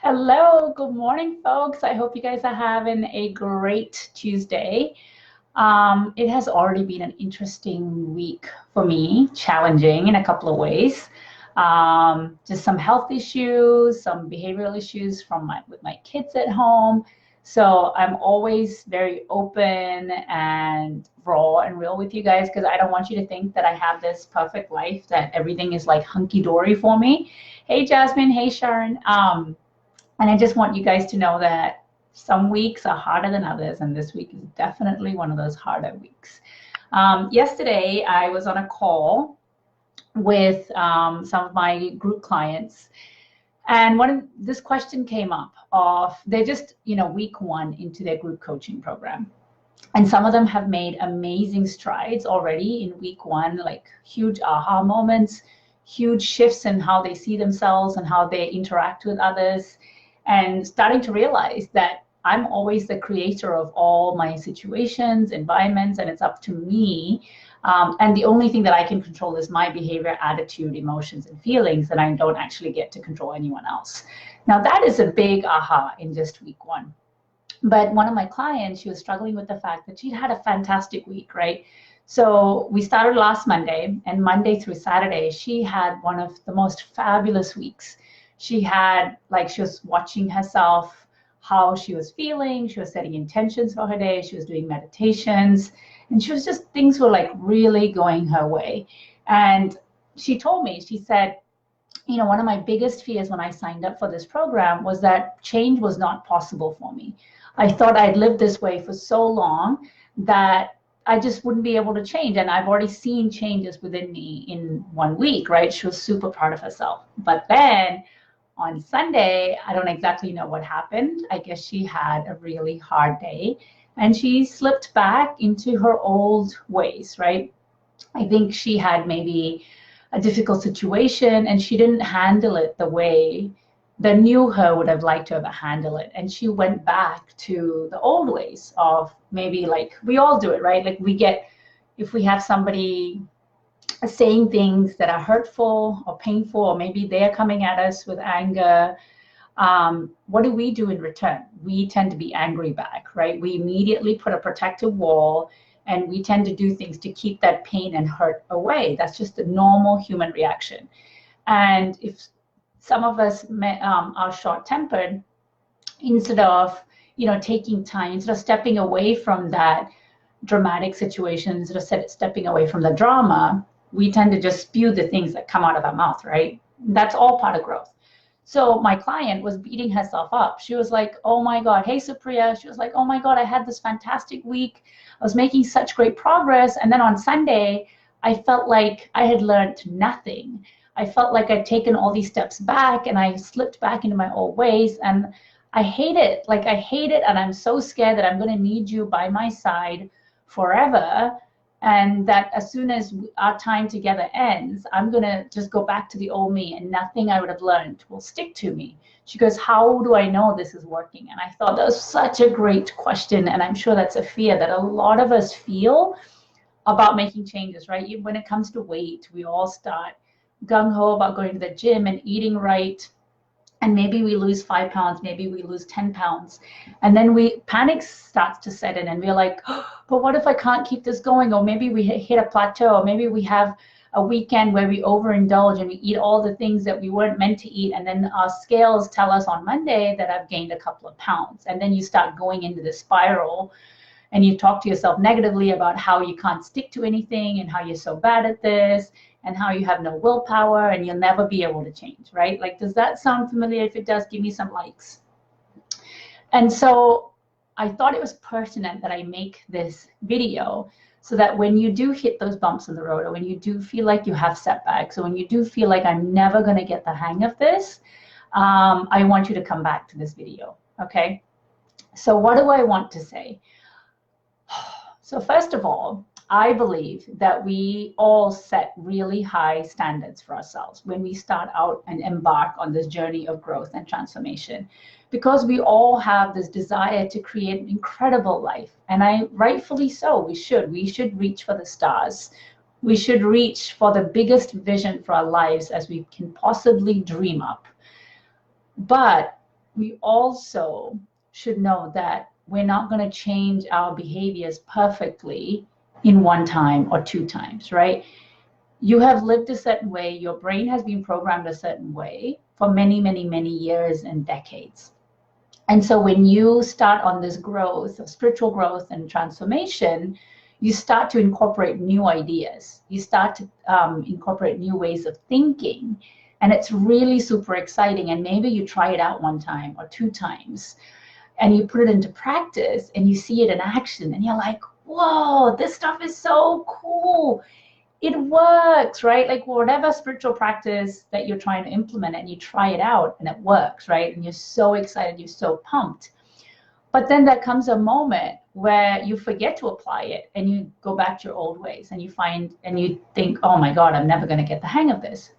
Hello, good morning, folks. I hope you guys are having a great Tuesday. It has already been an interesting week for me, challenging in a couple of ways. Just some health issues, some behavioral issues with my kids at home. So I'm always very open and raw and real with you guys because I don't want you to think that I have this perfect life, that everything is like hunky-dory for me. Hey, Jasmine. Hey, Sharon. And I just want you guys to know that some weeks are harder than others, and this week is definitely one of those harder weeks. Yesterday, I was on a call with some of my group clients, and this question came up of they're just week one into their group coaching program. And some of them have made amazing strides already in week one, like huge aha moments, huge shifts in how they see themselves and how they interact with others, and starting to realize that I'm always the creator of all my situations, environments, and it's up to me. And the only thing that I can control is my behavior, attitude, emotions, and feelings, and I don't actually get to control anyone else. Now, that is a big aha in just week one. But one of my clients, she was struggling with the fact that she'd had a fantastic week, right? So we started last Monday, and Monday through Saturday, she had one of the most fabulous weeks. She was watching herself, how she was feeling. She was setting intentions for her day. She was doing meditations, and things were like really going her way. And she told me, she said, one of my biggest fears when I signed up for this program was that change was not possible for me. I thought I'd lived this way for so long that I just wouldn't be able to change. And I've already seen changes within me in 1 week, right? She was super proud of herself. But then on Sunday, I don't exactly know what happened. I guess she had a really hard day and she slipped back into her old ways, right? I think she had maybe a difficult situation and she didn't handle it the way the new her would have liked to have handled it. And she went back to the old ways of maybe like we all do it, right? Like if we have somebody saying things that are hurtful or painful, or maybe they're coming at us with anger, what do we do in return? We tend to be angry back, right? We immediately put a protective wall and we tend to do things to keep that pain and hurt away. That's just a normal human reaction. And if some of us are short-tempered, instead of taking time, instead of stepping away from that dramatic situation, instead of stepping away from the drama, we tend to just spew the things that come out of our mouth, right? That's all part of growth. So my client was beating herself up. She was like, oh my God, hey Supriya. She was like, oh my God, I had this fantastic week. I was making such great progress. And then on Sunday, I felt like I had learned nothing. I felt like I'd taken all these steps back and I slipped back into my old ways. And I hate it. Like I hate it. And I'm so scared that I'm going to need you by my side forever. And that as soon as our time together ends, I'm going to just go back to the old me and nothing I would have learned will stick to me. She goes, how do I know this is working? And I thought that was such a great question. And I'm sure that's a fear that a lot of us feel about making changes, right? When it comes to weight, we all start gung-ho about going to the gym and eating right. And maybe we lose 5 pounds, maybe we lose 10 pounds. And then panic starts to set in and we're like, oh, but what if I can't keep this going? Or maybe we hit a plateau, or maybe we have a weekend where we overindulge and we eat all the things that we weren't meant to eat. And then our scales tell us on Monday that I've gained a couple of pounds. And then you start going into the spiral and you talk to yourself negatively about how you can't stick to anything and how you're so bad at this and how you have no willpower and you'll never be able to change, right? Like, does that sound familiar? If it does, give me some likes. And so I thought it was pertinent that I make this video so that when you do hit those bumps in the road, or when you do feel like you have setbacks, or when you do feel like I'm never going to get the hang of this, I want you to come back to this video, okay? So what do I want to say? So first of all, I believe that we all set really high standards for ourselves when we start out and embark on this journey of growth and transformation, because we all have this desire to create an incredible life. And rightfully so, we should reach for the stars. We should reach for the biggest vision for our lives as we can possibly dream up. But we also should know that we're not going to change our behaviors perfectly in one time or two times, right? You have lived a certain way, your brain has been programmed a certain way for many, many, many years and decades. And so when you start on this growth of spiritual growth and transformation, you start to incorporate new ideas. You start to incorporate new ways of thinking. And it's really super exciting. And maybe you try it out one time or two times and you put it into practice and you see it in action and you're like, whoa, this stuff is so cool. It works, right? Like whatever spiritual practice that you're trying to implement and you try it out and it works, right? And you're so excited, you're so pumped. But then there comes a moment where you forget to apply it and you go back to your old ways and you find and you think, oh my God, I'm never going to get the hang of this.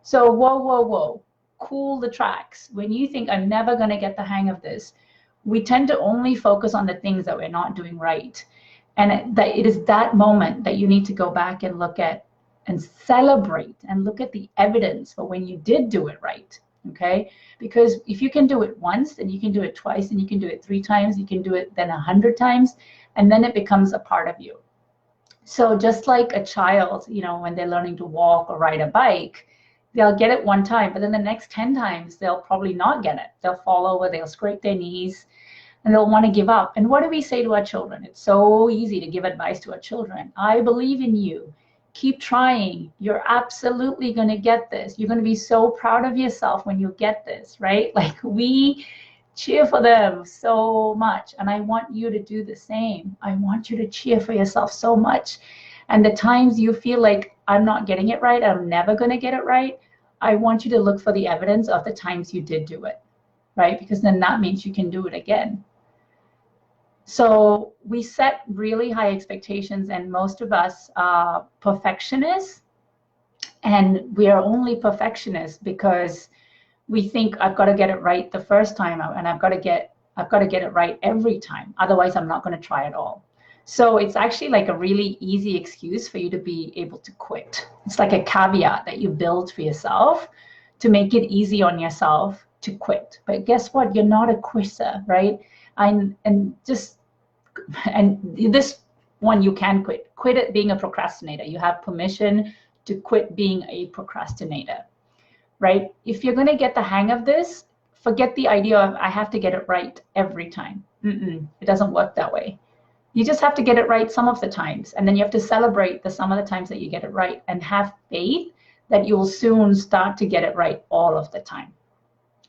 So whoa, cool the tracks. When you think I'm never going to get the hang of this, we tend to only focus on the things that we're not doing right. And it is that moment that you need to go back and look at and celebrate and look at the evidence for when you did do it right, okay? Because if you can do it once, then you can do it twice, and you can do it 3 times, you can do it then 100 times, and then it becomes a part of you. So just like a child, you know, when they're learning to walk or ride a bike, they'll get it one time, but then the next 10 times, they'll probably not get it. They'll fall over, they'll scrape their knees, and they'll want to give up. And what do we say to our children? It's so easy to give advice to our children. I believe in you. Keep trying. You're absolutely going to get this. You're going to be so proud of yourself when you get this, right? Like we cheer for them so much. And I want you to do the same. I want you to cheer for yourself so much. And the times you feel like I'm not getting it right, I'm never going to get it right, I want you to look for the evidence of the times you did do it, right? Because then that means you can do it again. So we set really high expectations, and most of us are perfectionists, and we are only perfectionists because we think I've got to get it right the first time, and I've got to get it right every time. Otherwise, I'm not going to try at all. So it's actually like a really easy excuse for you to be able to quit. It's like a caveat that you build for yourself to make it easy on yourself to quit. But guess what? You're not a quitter, right? And this one you can quit. Quit it being a procrastinator. You have permission to quit being a procrastinator, right? If you're going to get the hang of this, forget the idea of I have to get it right every time. It doesn't work that way. You just have to get it right some of the times, and then you have to celebrate the some of the times that you get it right and have faith that you'll soon start to get it right all of the time.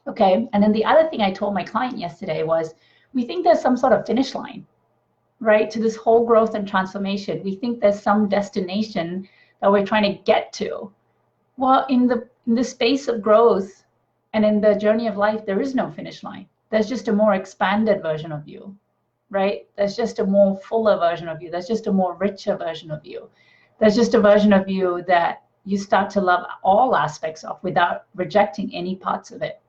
Okay, and then the other thing I told my client yesterday was we think there's some sort of finish line, right, to this whole growth and transformation. We think there's some destination that we're trying to get to. Well, in the space of growth and in the journey of life, there is no finish line. There's just a more expanded version of you, right? There's just a more fuller version of you. There's just a more richer version of you. There's just a version of you that you start to love all aspects of without rejecting any parts of it.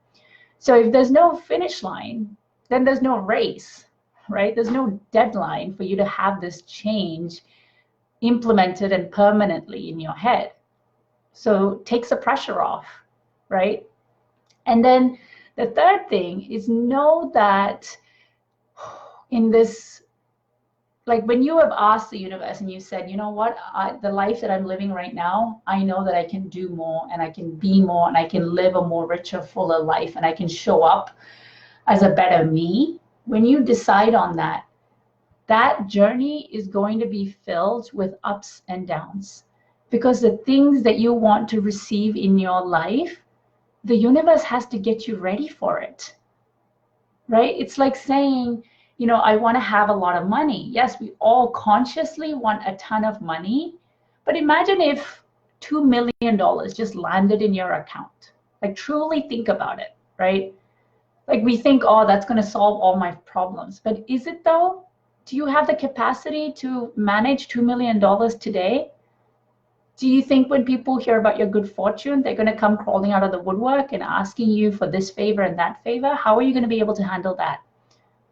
So if there's no finish line, then there's no race, right? There's no deadline for you to have this change implemented and permanently in your head. So it takes the pressure off, right? And then the third thing is know that in this, like when you have asked the universe and you said, you know what, the life that I'm living right now, I know that I can do more and I can be more and I can live a more richer, fuller life and I can show up as a better me. When you decide on that, that journey is going to be filled with ups and downs, because the things that you want to receive in your life, the universe has to get you ready for it, right? It's like saying, you know, I want to have a lot of money. Yes, we all consciously want a ton of money, but imagine if $2 million just landed in your account. Like truly think about it, right? Like we think, oh, that's going to solve all my problems. But is it though? Do you have the capacity to manage $2 million today? Do you think when people hear about your good fortune, they're going to come crawling out of the woodwork and asking you for this favor and that favor? How are you going to be able to handle that?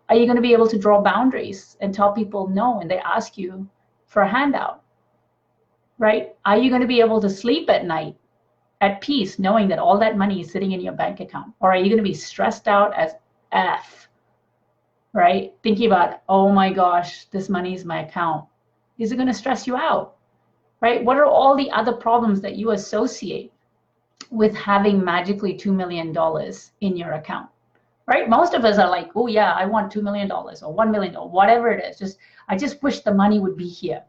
Are you going to be able to draw boundaries and tell people no when they ask you for a handout, right? Are you going to be able to sleep at night at peace knowing that all that money is sitting in your bank account? Or are you going to be stressed out as F, right? Thinking about, oh my gosh, this money is my account. Is it going to stress you out, right? What are all the other problems that you associate with having magically $2 million in your account, right? Most of us are like, oh yeah, I want $2 million or $1 million or whatever it is. I just wish the money would be here,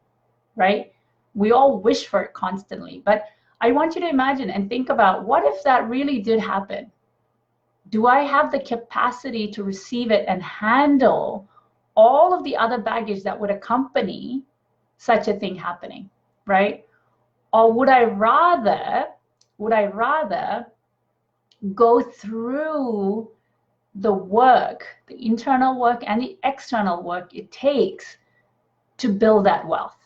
right? We all wish for it constantly, but I want you to imagine and think about, what if that really did happen? Do I have the capacity to receive it and handle all of the other baggage that would accompany such a thing happening, right? Or would I rather go through the work, the internal work and the external work it takes to build that wealth,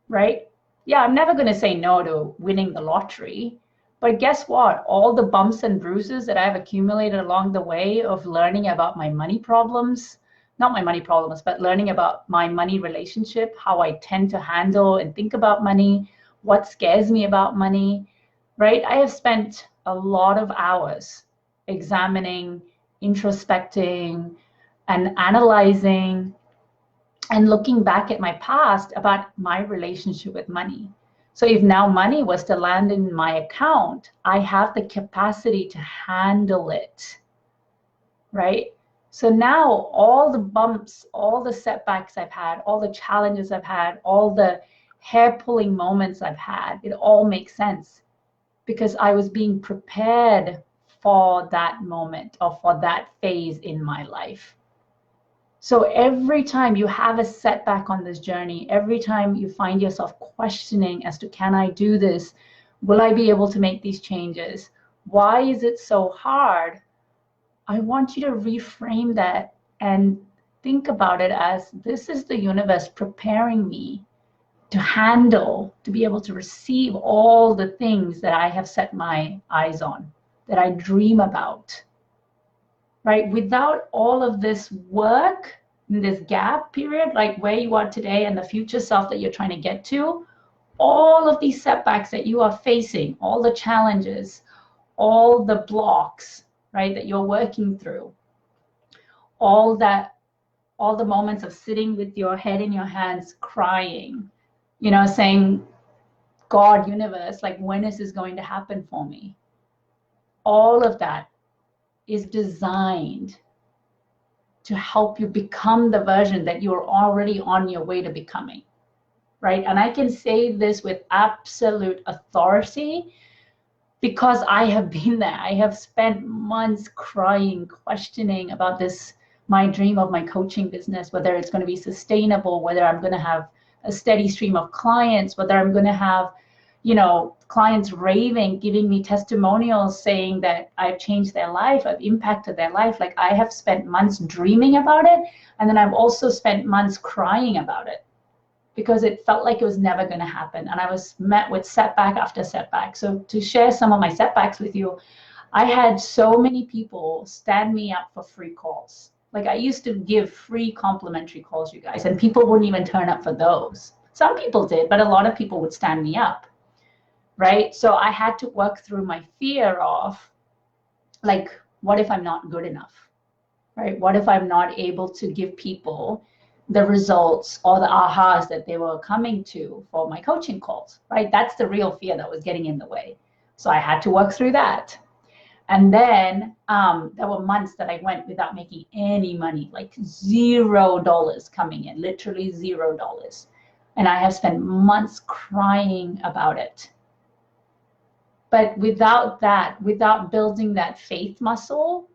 right? Yeah, I'm never going to say no to winning the lottery, but guess what? All the bumps and bruises that I've accumulated along the way of learning about my money problems, not my money problems, but learning about my money relationship, how I tend to handle and think about money, what scares me about money, right? I have spent a lot of hours examining, introspecting, and analyzing and looking back at my past about my relationship with money. So if now money was to land in my account, I have the capacity to handle it, right? So now all the bumps, all the setbacks I've had, all the challenges I've had, all the hair-pulling moments I've had, it all makes sense because I was being prepared for that moment or for that phase in my life. So every time you have a setback on this journey, every time you find yourself questioning as to, can I do this? Will I be able to make these changes? Why is it so hard? I want you to reframe that and think about it as, this is the universe preparing me to handle, to be able to receive all the things that I have set my eyes on, that I dream about. Right? Without all of this work, in this gap period, like where you are today and the future self that you're trying to get to, all of these setbacks that you are facing, all the challenges, all the blocks, right, that you're working through, all the moments of sitting with your head in your hands, crying, saying, God, universe, like, when is this going to happen for me? All of that is designed to help you become the version that you're already on your way to becoming, right? And I can say this with absolute authority because I have been there. I have spent months crying, questioning about this, my dream of my coaching business, whether it's going to be sustainable, whether I'm going to have a steady stream of clients, whether I'm going to have, clients raving, giving me testimonials saying that I've changed their life, I've impacted their life. Like, I have spent months dreaming about it. And then I've also spent months crying about it because it felt like it was never going to happen. And I was met with setback after setback. So to share some of my setbacks with you, I had so many people stand me up for free calls. Like, I used to give free complimentary calls, you guys, and people wouldn't even turn up for those. Some people did, but a lot of people would stand me up. Right? So I had to work through my fear of, like, what if I'm not good enough? Right? What if I'm not able to give people the results or the ahas that they were coming to for my coaching calls? Right? That's the real fear that was getting in the way. So I had to work through that. And then there were months that I went without making any money, like $0 coming in, literally $0. And I have spent months crying about it. But without that, without building that faith muscle,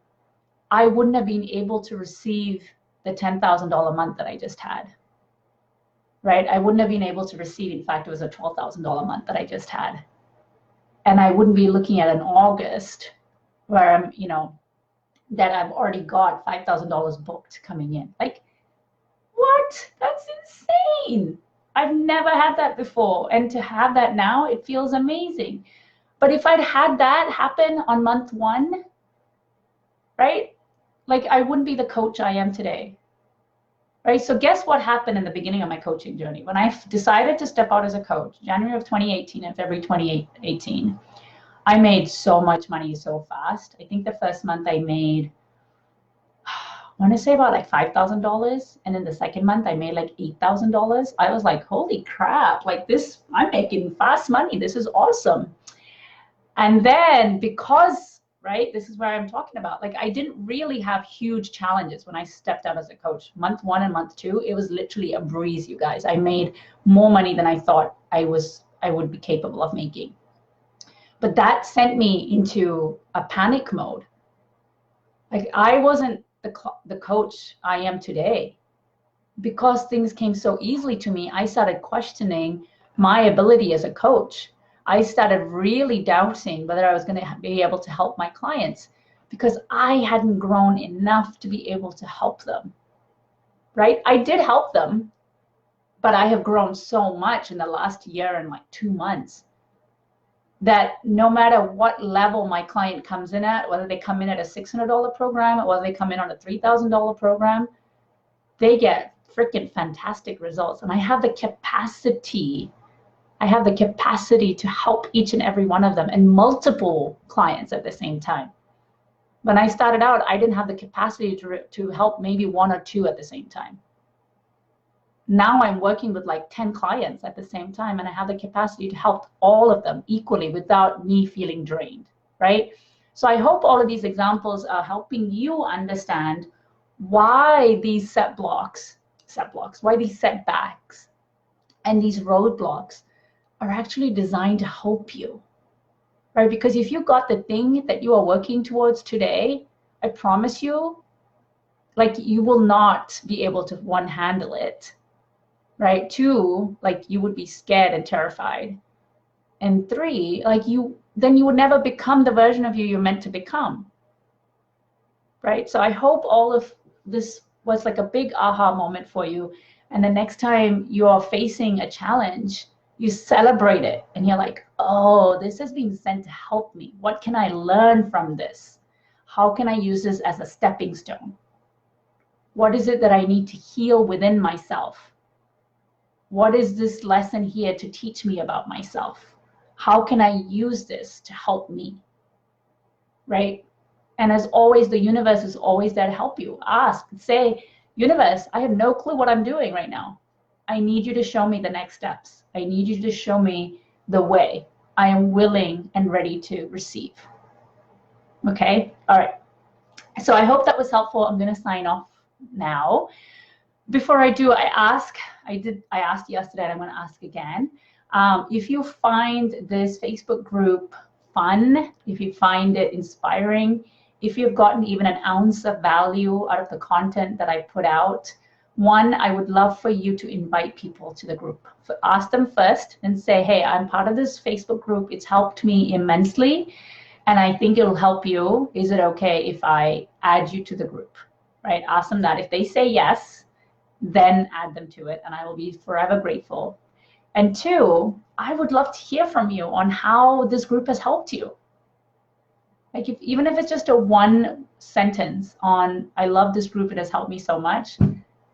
I wouldn't have been able to receive the $10,000 month that I just had, right? I wouldn't have been able to receive, in fact, it was a $12,000 month that I just had. And I wouldn't be looking at an August where I'm, that I've already got $5,000 booked coming in. Like, what? That's insane. I've never had that before. And to have that now, it feels amazing. But if I'd had that happen on month 1, right? Like, I wouldn't be the coach I am today, right? So guess what happened in the beginning of my coaching journey? When I decided to step out as a coach, January of 2018 and February 2018, I made so much money so fast. I think the first month I made want to say about like $5,000. And in the second month, I made like $8,000. I was like, holy crap, like this, I'm making fast money. This is awesome. And then because, right, this is where I'm talking about, like I didn't really have huge challenges when I stepped out as a coach. Month 1 and month 2, it was literally a breeze, you guys. I made more money than I thought I would be capable of making. But that sent me into a panic mode. Like I wasn't the coach I am today. Because things came so easily to me, I started questioning my ability as a coach. I started really doubting whether I was going to be able to help my clients because I hadn't grown enough to be able to help them, right? I did help them, but I have grown so much in the last year and like 2 months that no matter what level my client comes in at, whether they come in at a $600 program or whether they come in on a $3,000 program, they get freaking fantastic results. And I have the capacity to help each and every one of them and multiple clients at the same time. When I started out, I didn't have the capacity to help maybe 1 or 2 at the same time. Now I'm working with like 10 clients at the same time, and I have the capacity to help all of them equally without me feeling drained, right? So I hope all of these examples are helping you understand why these why these setbacks and these roadblocks are actually designed to help you, right? Because if you got the thing that you are working towards today, I promise you, like you will not be able to, 1, handle it, right? 2, like you would be scared and terrified. And 3, like then you would never become the version of you you're meant to become, right? So I hope all of this was like a big aha moment for you. And the next time you're facing a challenge, you celebrate it and you're like, oh, this is being sent to help me. What can I learn from this? How can I use this as a stepping stone? What is it that I need to heal within myself? What is this lesson here to teach me about myself? How can I use this to help me? Right? And as always, the universe is always there to help you. Ask, say, universe, I have no clue what I'm doing right now. I need you to show me the next steps. I need you to show me the way. I am willing and ready to receive. Okay? All right. So I hope that was helpful. I'm going to sign off now. Before I do, I asked yesterday, and I'm going to ask again. If you find this Facebook group fun, if you find it inspiring, if you've gotten even an ounce of value out of the content that I put out, 1, I would love for you to invite people to the group. So ask them first and say, hey, I'm part of this Facebook group. It's helped me immensely, and I think it'll help you. Is it okay if I add you to the group? Right? Ask them that. If they say yes, then add them to it, and I will be forever grateful. And 2, I would love to hear from you on how this group has helped you. Like even if it's just a 1 sentence on, I love this group, it has helped me so much,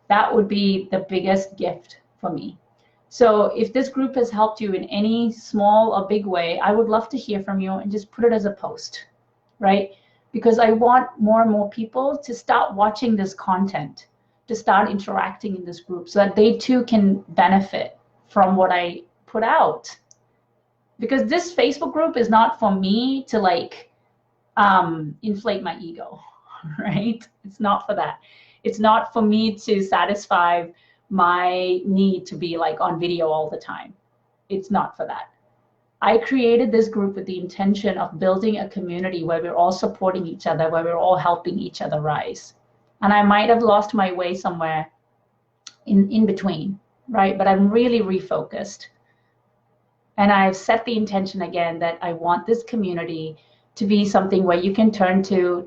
that would be the biggest gift for me. So if this group has helped you in any small or big way, I would love to hear from you and just put it as a post, right? Because I want more and more people to start watching this content, to start interacting in this group so that they too can benefit from what I put out. Because this Facebook group is not for me to like inflate my ego, right? It's not for that. It's not for me to satisfy my need to be like on video all the time. It's not for that. I created this group with the intention of building a community where we're all supporting each other, where we're all helping each other rise. And I might have lost my way somewhere in between, right? But I'm really refocused. And I've set the intention again that I want this community to be something where you can turn to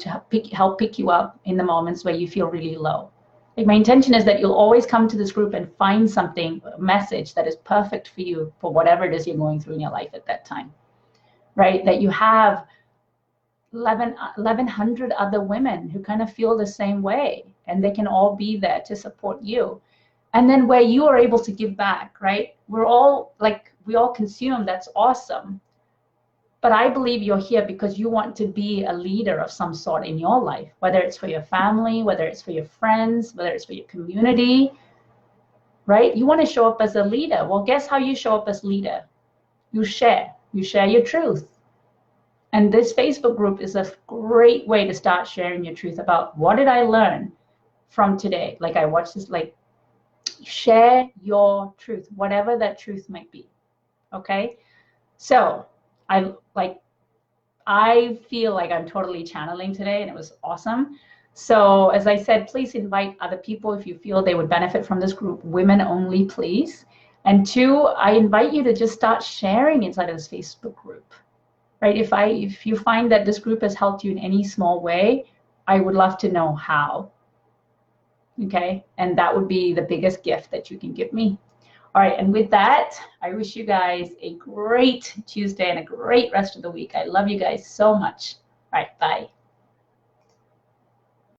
help pick you up in the moments where you feel really low. Like my intention is that you'll always come to this group and find something, a message that is perfect for you for whatever it is you're going through in your life at that time, right? That you have 1,100 other women who kind of feel the same way, and they can all be there to support you. And then where you are able to give back, right? We all consume, that's awesome. But I believe you're here because you want to be a leader of some sort in your life, whether it's for your family, whether it's for your friends, whether it's for your community, right? You want to show up as a leader. Well, guess how you show up as leader? You share your truth. And this Facebook group is a great way to start sharing your truth about what did I learn from today? Like I watched this, like share your truth, whatever that truth might be. Okay. So I feel like I'm totally channeling today, and it was awesome. So as I said, please invite other people if you feel they would benefit from this group. Women only, please. And two, I invite you to just start sharing inside of this Facebook group, right? If you find that this group has helped you in any small way, I would love to know how. Okay, and that would be the biggest gift that you can give me. All right, and with that, I wish you guys a great Tuesday and a great rest of the week. I love you guys so much. All right, bye.